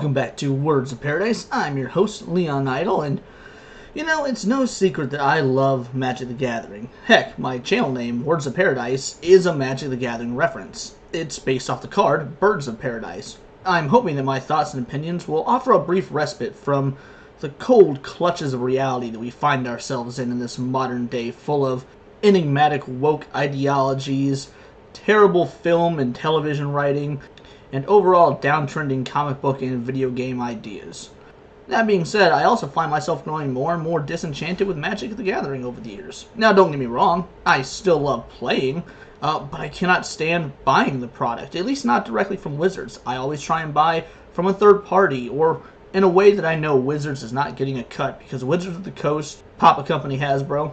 Welcome back to Words of Paradise. I'm your host, Leon Idle, and it's no secret that I love Magic the Gathering. Heck, my channel name, Words of Paradise, is a Magic the Gathering reference. It's based off the card, Birds of Paradise. I'm hoping that my thoughts and opinions will offer a brief respite from the cold clutches of reality that we find ourselves in this modern day, full of enigmatic woke ideologies, terrible film and television writing, and overall downtrending comic book and video game ideas. That being said, I also find myself growing more and more disenchanted with Magic the Gathering over the years. Now, don't get me wrong, I still love playing, but I cannot stand buying the product, at least not directly from Wizards. I always try and buy from a third party, or in a way that I know Wizards is not getting a cut, because Wizards of the Coast, Papa Company, Hasbro,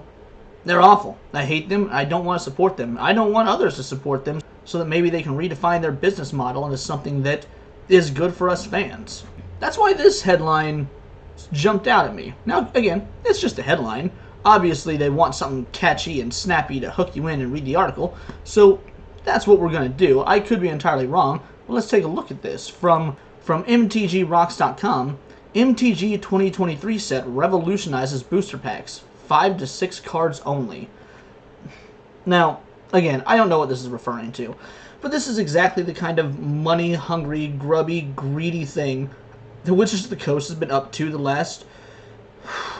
they're awful. I hate them. I don't want to support them. I don't want others to support them, so that maybe they can redefine their business model into something that is good for us fans. That's why this headline jumped out at me. Now, again, it's just a headline. Obviously, they want something catchy and snappy to hook you in and read the article, so that's what we're going to do. I could be entirely wrong, but let's take a look at this. From MTGRocks.com, MTG 2023 set revolutionizes booster packs. 5 to 6 cards only. Now, again, I don't know what this is referring to, but this is exactly the kind of money-hungry, grubby, greedy thing the Wizards of the Coast has been up to the last,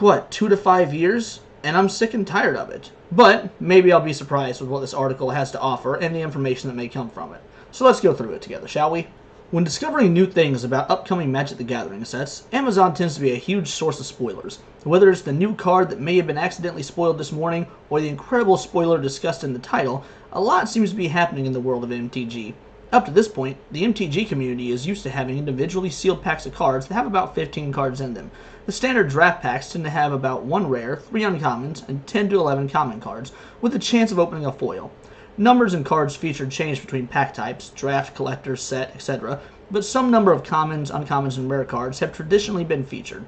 2 to 5 years? And I'm sick and tired of it. But maybe I'll be surprised with what this article has to offer and the information that may come from it. So let's go through it together, shall we? When discovering new things about upcoming Magic the Gathering sets, Amazon tends to be a huge source of spoilers. Whether it's the new card that may have been accidentally spoiled this morning, or the incredible spoiler discussed in the title, a lot seems to be happening in the world of MTG. Up to this point, the MTG community is used to having individually sealed packs of cards that have about 15 cards in them. The standard draft packs tend to have about 1 rare, 3 uncommons, and 10 to 11 common cards, with a chance of opening a foil. Numbers and cards featured change between pack types, draft, collector, set, etc., but some number of commons, uncommons, and rare cards have traditionally been featured.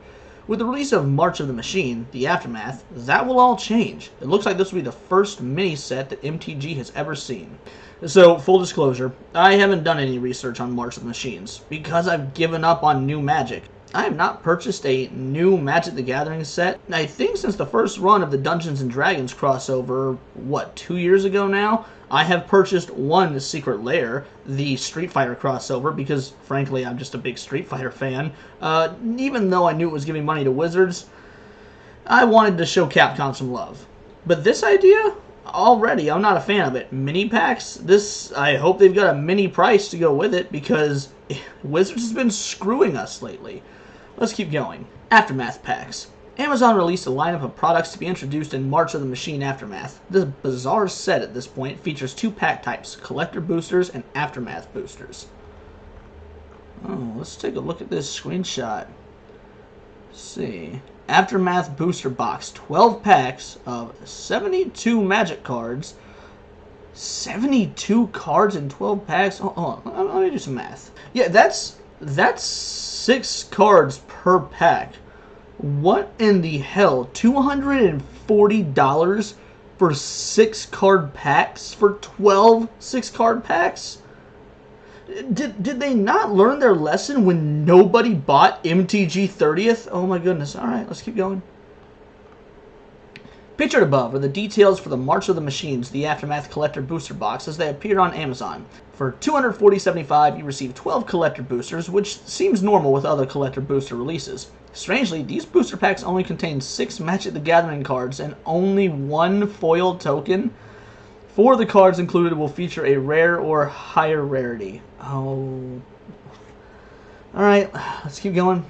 With the release of March of the Machine, the Aftermath, that will all change. It looks like this will be the first mini-set that MTG has ever seen. So, full disclosure, I haven't done any research on March of the Machines, because I've given up on new Magic. I have not purchased a new Magic the Gathering set, I think since the first run of the Dungeons & Dragons crossover, 2 years ago now? I have purchased one Secret Lair, the Street Fighter crossover, because frankly I'm just a big Street Fighter fan. Even though I knew it was giving money to Wizards, I wanted to show Capcom some love. But this idea? Already, I'm not a fan of it. Mini packs? I hope they've got a mini price to go with it, because Wizards has been screwing us lately. Let's keep going. Aftermath packs. Amazon released a lineup of products to be introduced in March of the Machine Aftermath. This bizarre set at this point features 2 pack types, Collector Boosters and Aftermath Boosters. Oh, let's take a look at this screenshot. Let's see. Aftermath Booster Box. 12 packs of 72 Magic cards. 72 cards in 12 packs? Hold on, let me do some math. Yeah, that's 6 cards per pack. What in the hell? $240 for 6 card packs? For 12 6 card packs? Did they not learn their lesson when nobody bought MTG 30th? Oh my goodness. Alright, let's keep going. Pictured above are the details for the March of the Machines, the Aftermath Collector Booster Box, as they appeared on Amazon. For $240.75, you receive 12 Collector Boosters, which seems normal with other Collector Booster releases. Strangely, these booster packs only contain 6 Magic the Gathering cards and only 1 foil token. 4 of the cards included will feature a rare or higher rarity. Oh. Alright, let's keep going.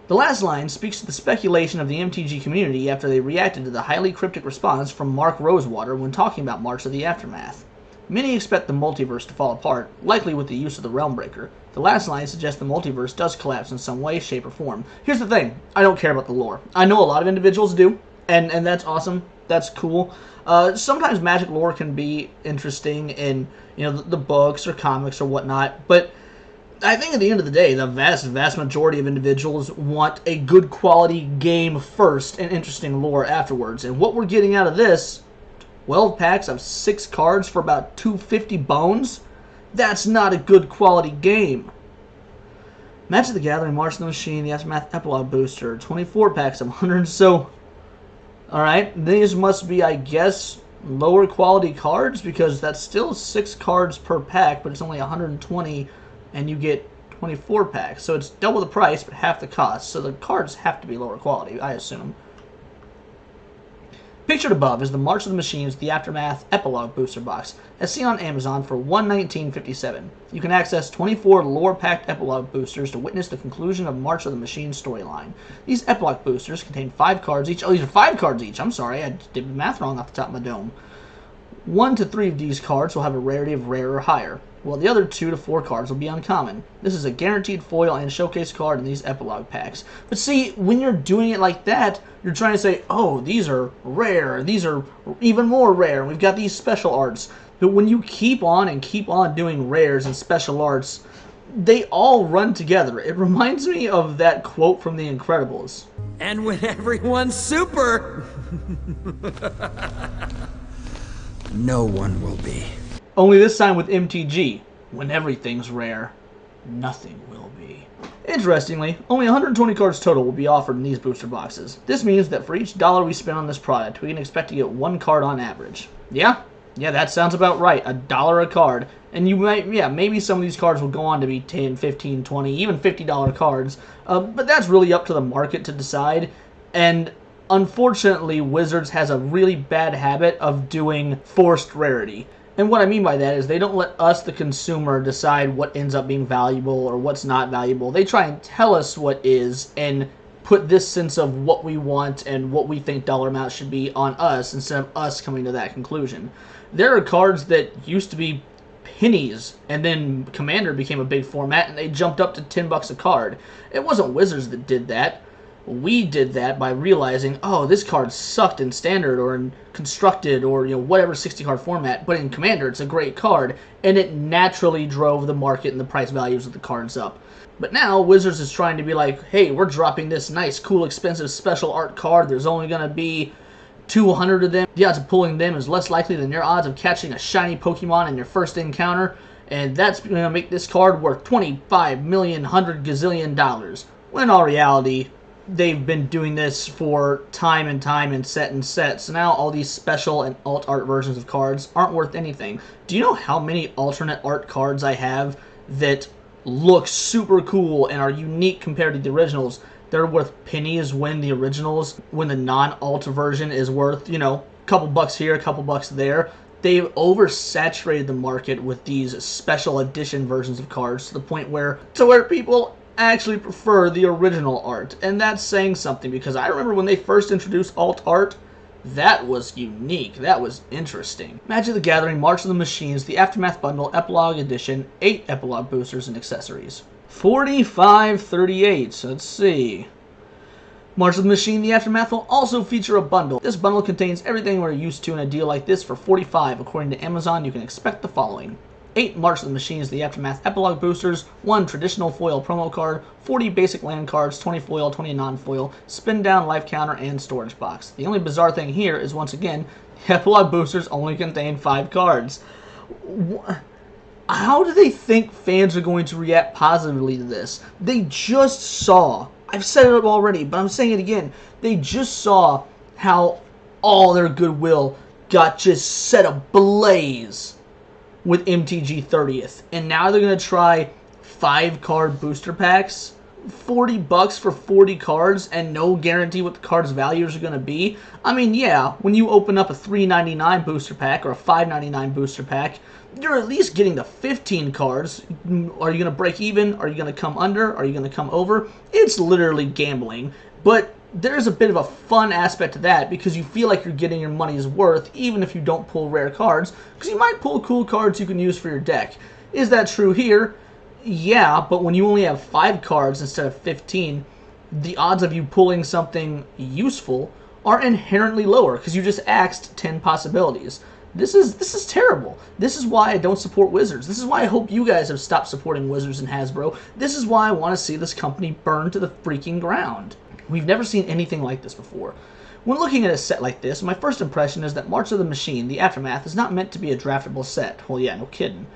The last line speaks to the speculation of the MTG community after they reacted to the highly cryptic response from Mark Rosewater when talking about March of the Aftermath. Many expect the multiverse to fall apart, likely with the use of the Realmbreaker. The last line suggests the multiverse does collapse in some way, shape, or form. Here's the thing, I don't care about the lore. I know a lot of individuals do, and that's awesome, that's cool. Sometimes Magic lore can be interesting in, the books or comics or whatnot, but I think at the end of the day, the vast majority of individuals want a good quality game first and interesting lore afterwards. And what we're getting out of this, 12 packs of 6 cards for about 250 bones? That's not a good quality game. Magic the Gathering, March of the Machine, the Aftermath Epilogue Booster, 24 packs of 100. So, alright, these must be, I guess, lower quality cards, because that's still 6 cards per pack, but it's only 120, and you get 24 packs. So it's double the price, but half the cost. So the cards have to be lower quality, I assume. Pictured above is the March of the Machines, the Aftermath Epilogue Booster Box, as seen on Amazon for $119.57. You can access 24 lore-packed Epilogue boosters to witness the conclusion of March of the Machines storyline. These Epilogue boosters contain 5 cards each. Oh, these are 5 cards each. I'm sorry, I did the math wrong off the top of my dome. 1 to 3 of these cards will have a rarity of rare or higher, while the other 2 to 4 cards will be uncommon. This is a guaranteed foil and showcase card in these epilogue packs. But see, when you're doing it like that, you're trying to say, oh, these are rare, these are even more rare, and we've got these special arts. But when you keep on doing rares and special arts, they all run together. It reminds me of that quote from The Incredibles. And when everyone's super, no one will be. Only this time with MTG. When everything's rare, nothing will be. Interestingly, only 120 cards total will be offered in these booster boxes. This means that for each dollar we spend on this product, we can expect to get 1 card on average. Yeah, that sounds about right. $1 a card. And you might, maybe some of these cards will go on to be 10, 15, 20, even $50 cards. But that's really up to the market to decide. And unfortunately, Wizards has a really bad habit of doing forced rarity. And what I mean by that is they don't let us, the consumer, decide what ends up being valuable or what's not valuable. They try and tell us what is and put this sense of what we want and what we think dollar amount should be on us instead of us coming to that conclusion. There are cards that used to be pennies, and then Commander became a big format and they jumped up to $10 a card. It wasn't Wizards that did that. We did that by realizing, oh, this card sucked in Standard or in Constructed or whatever 60-card format, but in Commander it's a great card, and it naturally drove the market and the price values of the cards up. But now Wizards is trying to be like, hey, we're dropping this nice, cool, expensive special art card. There's only going to be 200 of them. The odds of pulling them is less likely than your odds of catching a shiny Pokemon in your first encounter, and that's going to make this card worth $25 million, $100 gazillion. When in all reality, they've been doing this for time and time and set. So now all these special and alt art versions of cards aren't worth anything. Do you know how many alternate art cards I have that look super cool and are unique compared to the originals? They're worth pennies when the originals, when the non-alt version is worth, a couple bucks here, a couple bucks there. They've oversaturated the market with these special edition versions of cards to the point where people actually prefer the original art, and that's saying something, because I remember when they first introduced alt art, that was unique, that was interesting. Magic the Gathering, March of the Machines, the Aftermath Bundle, Epilogue Edition, 8 Epilogue boosters and accessories. $45.38, so let's see. March of the Machine, the Aftermath will also feature a bundle. This bundle contains everything we're used to in a deal like this for $45. According to Amazon, you can expect the following: 8 March of the Machines, the Aftermath Epilogue boosters, 1 traditional foil promo card, 40 basic land cards, 20 foil, 20 non-foil, spin down, life counter, and storage box. The only bizarre thing here is, once again, the Epilogue boosters only contain 5 cards. How do they think fans are going to react positively to this? They just saw, I've said it already, but I'm saying it again, they just saw how all their goodwill got just set ablaze with MTG 30th, and now they're going to try 5-card booster packs, $40 for 40 cards, and no guarantee what the cards' values are going to be. I mean, yeah, when you open up a $3.99 booster pack or a $5.99 booster pack, you're at least getting the 15 cards. Are you going to break even? Are you going to come under? Are you going to come over? It's literally gambling, but there's a bit of a fun aspect to that, because you feel like you're getting your money's worth even if you don't pull rare cards, because you might pull cool cards you can use for your deck. Is that true here? Yeah, but when you only have 5 cards instead of 15, the odds of you pulling something useful are inherently lower, because you just axed 10 possibilities. This is terrible. This is why I don't support Wizards. This is why I hope you guys have stopped supporting Wizards and Hasbro. This is why I want to see this company burn to the freaking ground. We've never seen anything like this before. When looking at a set like this, my first impression is that March of the Machine, the Aftermath, is not meant to be a draftable set. Well, yeah, no kidding.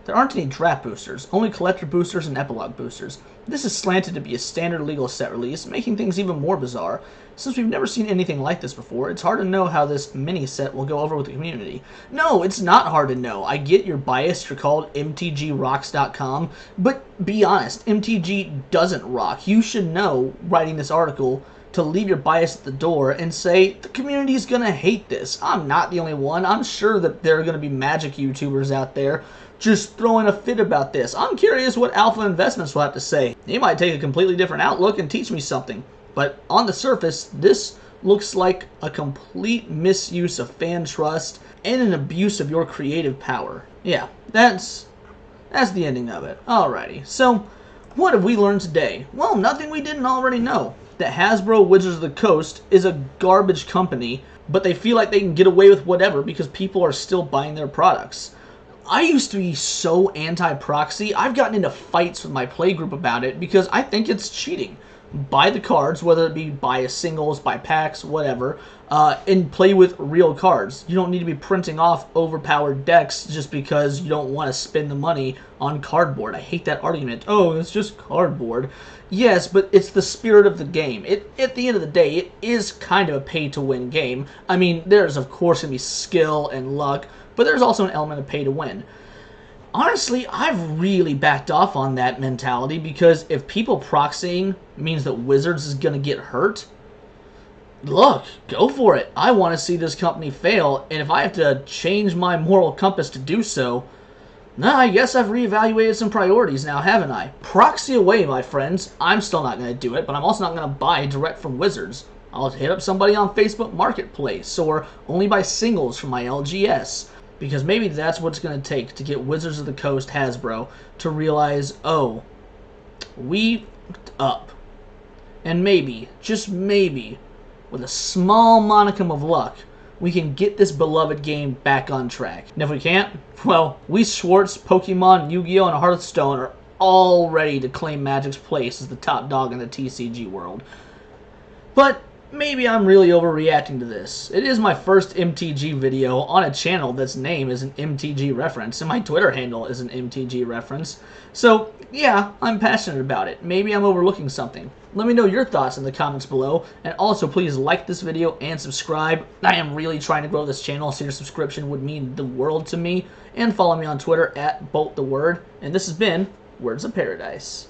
There aren't any draft boosters, only collector boosters and epilogue boosters. This is slanted to be a standard legal set release, making things even more bizarre. Since we've never seen anything like this before, it's hard to know how this mini set will go over with the community. No, it's not hard to know. I get you're biased, you're called MTGRocks.com, but be honest, MTG doesn't rock. You should know, writing this article, to leave your bias at the door and say, the community is going to hate this. I'm not the only one. I'm sure that there are going to be Magic YouTubers out there just throwing a fit about this. I'm curious what Alpha Investments will have to say. They might take a completely different outlook and teach me something. But on the surface, this looks like a complete misuse of fan trust and an abuse of your creative power. Yeah, that's the ending of it. Alrighty, so what have we learned today? Well, nothing we didn't already know. That Hasbro Wizards of the Coast is a garbage company, but they feel like they can get away with whatever because people are still buying their products. I used to be so anti-proxy, I've gotten into fights with my playgroup about it because I think it's cheating. Buy the cards, whether it be buy singles, buy packs, whatever, and play with real cards. You don't need to be printing off overpowered decks just because you don't want to spend the money on cardboard. I hate that argument. Oh, it's just cardboard. Yes, but it's the spirit of the game. At the end of the day, it is kind of a pay-to-win game. I mean, there's of course going to be skill and luck, but there's also an element of pay-to-win. Honestly, I've really backed off on that mentality because if people proxying means that Wizards is going to get hurt, look, go for it. I want to see this company fail, and if I have to change my moral compass to do so, I guess I've reevaluated some priorities now, haven't I? Proxy away, my friends. I'm still not going to do it, but I'm also not going to buy direct from Wizards. I'll hit up somebody on Facebook Marketplace, or only buy singles from my LGS. Because maybe that's what it's going to take to get Wizards of the Coast Hasbro to realize, oh, we fucked up. And maybe, just maybe, with a small modicum of luck, we can get this beloved game back on track. And if we can't, well, we Schwartz, Pokemon, Yu-Gi-Oh! And Hearthstone are all ready to claim Magic's place as the top dog in the TCG world. But maybe I'm really overreacting to this. It is my first MTG video on a channel that's name is an MTG reference, and my Twitter handle is an MTG reference. So, yeah, I'm passionate about it. Maybe I'm overlooking something. Let me know your thoughts in the comments below, and also please like this video and subscribe. I am really trying to grow this channel, so your subscription would mean the world to me. And follow me on Twitter at BoltTheWord. And this has been Words of Paradise.